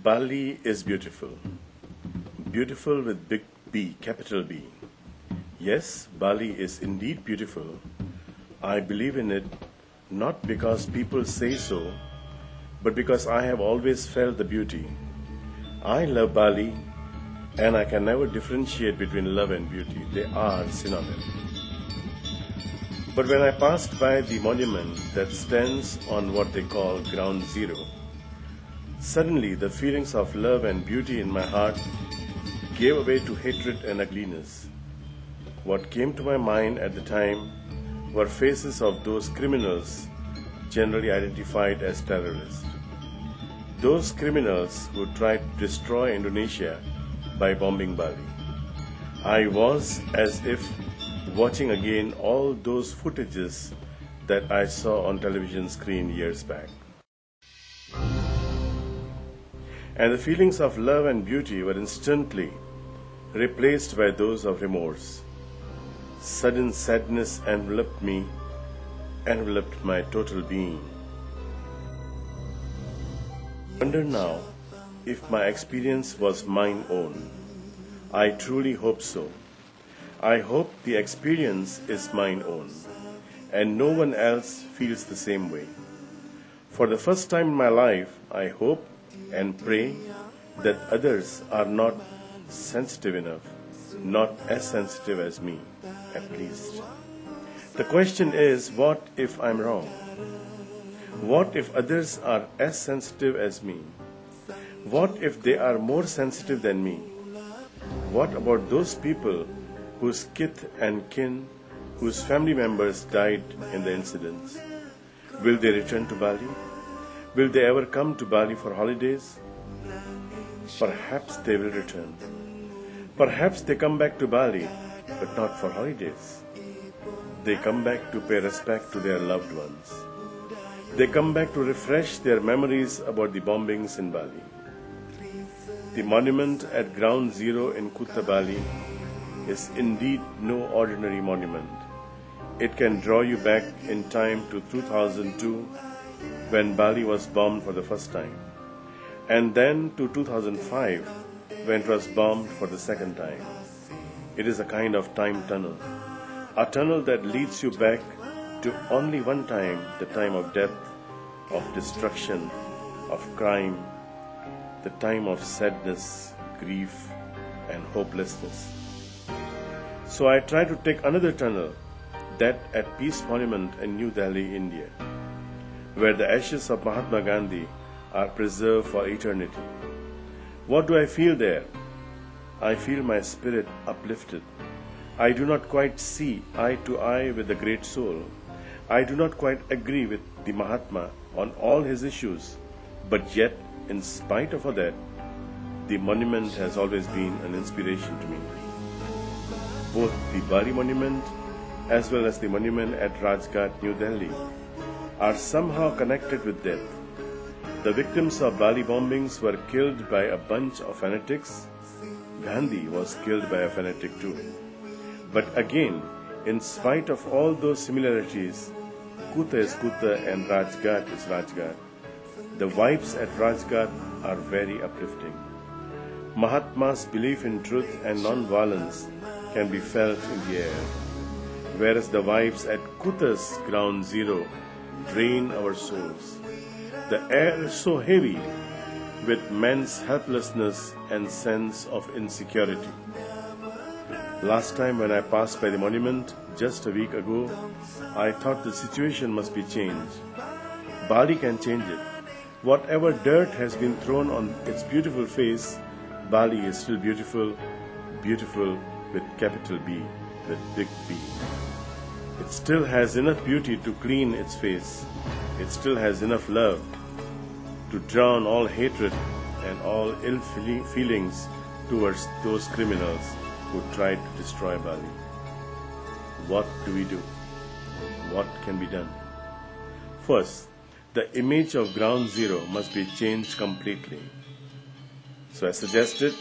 Bali is beautiful. Beautiful with big B, capital B. Yes, Bali is indeed beautiful. I believe in it not because people say so, but because I have always felt the beauty. I love Bali, and I can never differentiate between love and beauty. They are synonym. But when I passed by the monument that stands on what they call ground zero, suddenly the feelings of love and beauty in my heart gave way to hatred and ugliness. What came to my mind at the time were faces of those criminals generally identified as terrorists. Those criminals who tried to destroy Indonesia by bombing Bali. I was as if watching again all those footages that I saw on television screen years back. And the feelings of love and beauty were instantly replaced by those of remorse. Sudden sadness enveloped me, enveloped my total being. I wonder now if my experience was mine own. I truly hope so. I hope the experience is mine own, and no one else feels the same way. For the first time in my life, I hope and pray that others are not sensitive enough, not as sensitive as me, at least. The question is, what if I'm wrong? What if others are as sensitive as me? What if they are more sensitive than me? What about those people whose kith and kin, whose family members died in the incidents? Will they return to Bali? Will they ever come to Bali for holidays? Perhaps they will return. Perhaps they come back to Bali, but not for holidays. They come back to pay respect to their loved ones. They come back to refresh their memories about the bombings in Bali. The monument at Ground Zero in Kuta, Bali is indeed no ordinary monument. It can draw you back in time to 2002, when Bali was bombed for the first time, and then to 2005, when it was bombed for the second time. It is a kind of time tunnel, a tunnel that leads you back to only one time, the time of death, of destruction, of crime, the time of sadness, grief, and hopelessness. So I try to take another tunnel, that at Peace Monument in New Delhi, India, where the ashes of Mahatma Gandhi are preserved for eternity. What do I feel there? I feel my spirit uplifted. I do not quite see eye to eye with the great soul. I do not quite agree with the Mahatma on all his issues, but yet, in spite of all that, the monument has always been an inspiration to me. Both the Bali monument as well as the monument at Rajghat, New Delhi, are somehow connected with death. The victims of Bali bombings were killed by a bunch of fanatics. Gandhi was killed by a fanatic too. But again, in spite of all those similarities, Kuta is Kuta and Rajghat is Rajghat. The vibes at Rajghat are very uplifting. Mahatma's belief in truth and non-violence can be felt in the air, whereas the vibes at Kuta's ground zero drain our souls. The air is so heavy with men's helplessness and sense of insecurity. Last time when I passed by the monument, just a week ago, I thought the situation must be changed. Bali can change it. Whatever dirt has been thrown on its beautiful face, Bali is still beautiful, beautiful with capital B, with big B. It still has enough beauty to clean its face. It still has enough love to drown all hatred and all ill feelings towards those criminals who tried to destroy Bali. What do we do? What can be done? First, the image of ground zero must be changed completely. So I suggested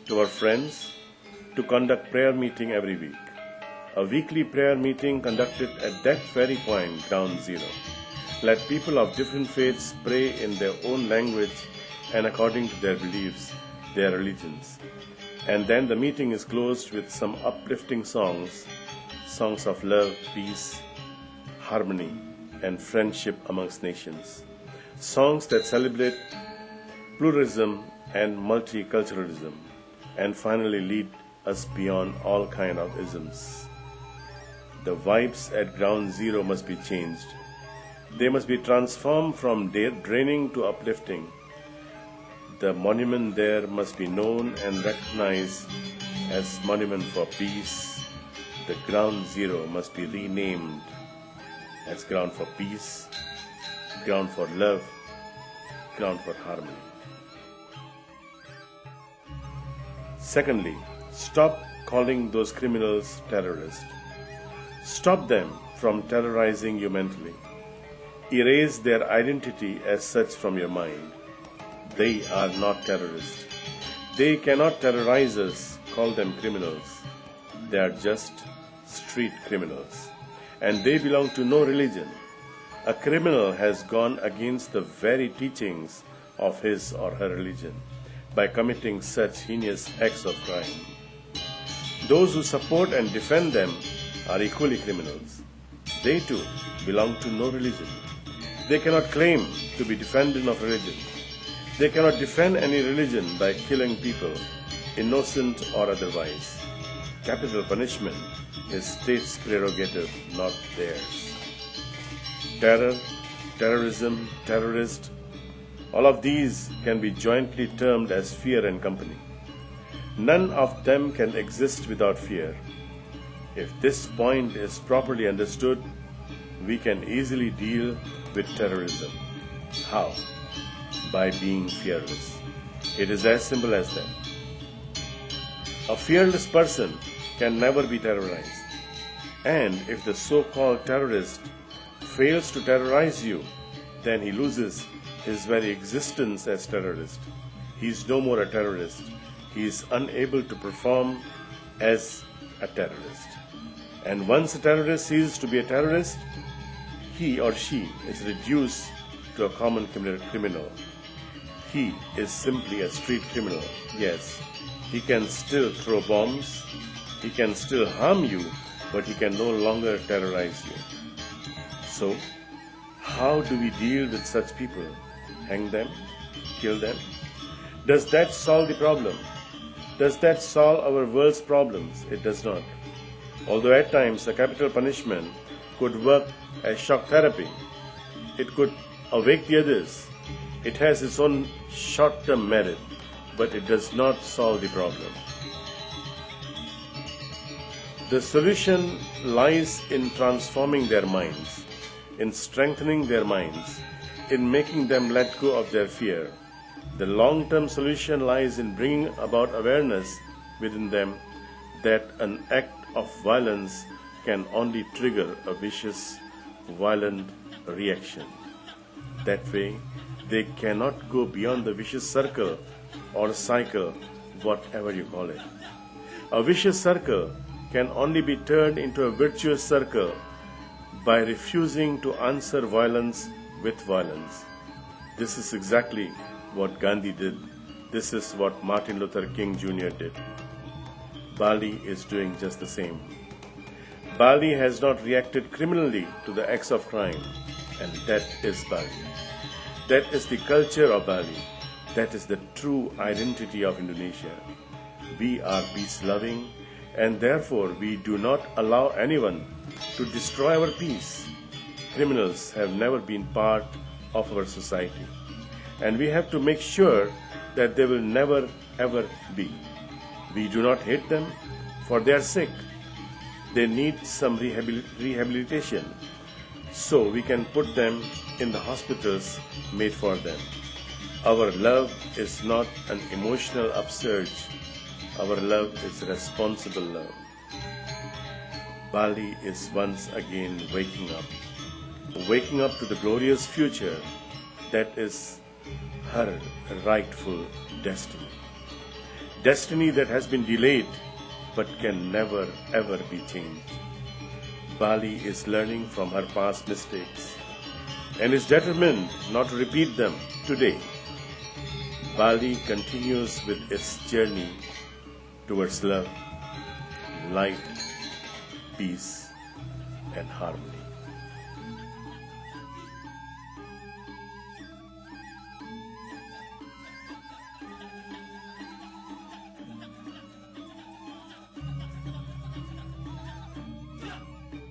to our friends to conduct prayer meeting every week. A weekly prayer meeting conducted at that very point, ground zero. Let people of different faiths pray in their own language and according to their beliefs, their religions. And then the meeting is closed with some uplifting songs, songs of love, peace, harmony, and friendship amongst nations. Songs that celebrate pluralism and multiculturalism, and finally lead us beyond all kind of isms. The vibes at ground zero must be changed. They must be transformed from draining to uplifting. The monument there must be known and recognized as Monument for Peace. The ground zero must be renamed as Ground for Peace, Ground for Love, Ground for Harmony. Secondly, stop calling those criminals terrorists. Stop them from terrorizing you mentally. Erase their identity as such from your mind. They are not terrorists. They cannot terrorize us, call them criminals. They are just street criminals. And they belong to no religion. A criminal has gone against the very teachings of his or her religion by committing such heinous acts of crime. Those who support and defend them are equally criminals. They too belong to no religion. They cannot claim to be defendant of religion. They cannot defend any religion by killing people, innocent or otherwise. Capital punishment is state's prerogative, not theirs. Terror, terrorism, terrorist, all of these can be jointly termed as fear and company. None of them can exist without fear. If this point is properly understood, we can easily deal with terrorism. How? By being fearless. It is as simple as that. A fearless person can never be terrorized. And if the so-called terrorist fails to terrorize you, then he loses his very existence as terrorist. He is no more a terrorist. He is unable to perform as a terrorist. And once a terrorist ceases to be a terrorist, he or she is reduced to a common criminal. He is simply a street criminal. Yes, he can still throw bombs, he can still harm you, but he can no longer terrorize you. So, how do we deal with such people? Hang them? Kill them? Does that solve the problem? Does that solve our world's problems? It does not. Although at times the capital punishment could work as shock therapy, it could awake the others. It has its own short-term merit, but it does not solve the problem. The solution lies in transforming their minds, in strengthening their minds, in making them let go of their fear. The long-term solution lies in bringing about awareness within them that an act of violence can only trigger a vicious, violent reaction. That way, they cannot go beyond the vicious circle or cycle, whatever you call it. A vicious circle can only be turned into a virtuous circle by refusing to answer violence with violence. This is exactly what Gandhi did. This is what Martin Luther King Jr. did. Bali is doing just the same. Bali has not reacted criminally to the acts of crime, and that is Bali. That is the culture of Bali. That is the true identity of Indonesia. We are peace-loving, and therefore we do not allow anyone to destroy our peace. Criminals have never been part of our society, and we have to make sure that they will never ever be. We do not hate them, for they are sick. They need some rehabilitation, so we can put them in the hospitals made for them. Our love is not an emotional upsurge. Our love is responsible love. Bali is once again waking up to the glorious future that is her rightful destiny. Destiny that has been delayed but can never ever be changed. Bali is learning from her past mistakes and is determined not to repeat them today. Bali continues with its journey towards love, light, peace, and harmony.